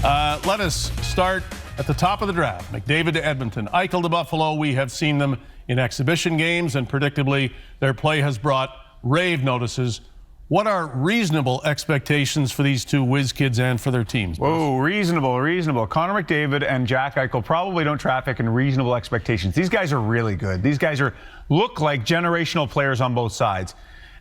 Let us start at the top of the draft. McDavid to Edmonton, Eichel to Buffalo. We have seen them in exhibition games, and predictably, their play has brought rave notices. What are reasonable expectations for these two whiz kids and for their teams? Whoa, reasonable. Connor McDavid and Jack Eichel probably don't traffic in reasonable expectations. These guys are really good. These guys look like generational players on both sides.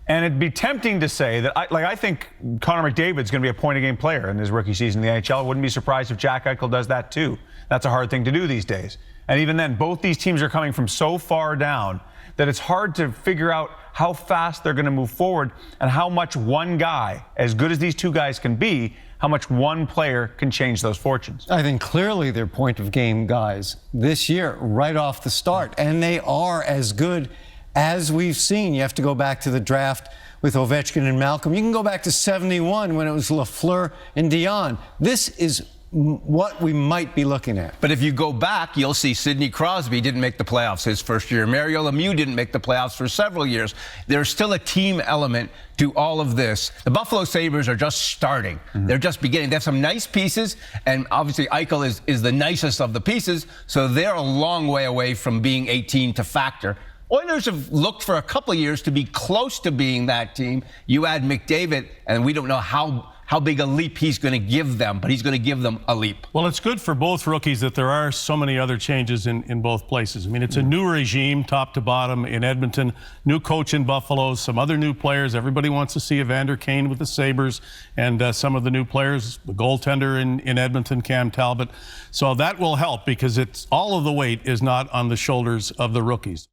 And it'd be tempting to say that, I think Connor McDavid's going to be a point-a-game player in his rookie season in the NHL. I wouldn't be surprised if Jack Eichel does that too. That's a hard thing to do these days. And even then, both these teams are coming from so far down that it's hard to figure out how fast they're going to move forward and how much one guy, as good as these two guys can be, how much one player can change those fortunes. I think clearly they're point-of-game guys this year, right off the start. And they are as good as we've seen. You have to go back to the draft with Ovechkin and Malcolm. You can go back to 71 when it was Lafleur and Dion. This is what we might be looking at. But if you go back, you'll see Sidney Crosby didn't make the playoffs his first year. Mario Lemieux didn't make the playoffs for several years. There's still a team element to all of this. The Buffalo Sabres are just starting. They're just beginning. They have some nice pieces, and obviously Eichel is the nicest of the pieces, so they're a long way away from being 18 to factor. Oilers have looked for a couple of years to be close to being that team. You add McDavid, and we don't know how big a leap he's going to give them, but he's going to give them a leap. Well, it's good for both rookies that there are so many other changes in both places. I mean, it's a new regime, top to bottom, in Edmonton, new coach in Buffalo, some other new players. Everybody wants to see Evander Kane with the Sabres, and some of the new players, the goaltender in Edmonton, Cam Talbot. So that will help because it's all of the weight is not on the shoulders of the rookies.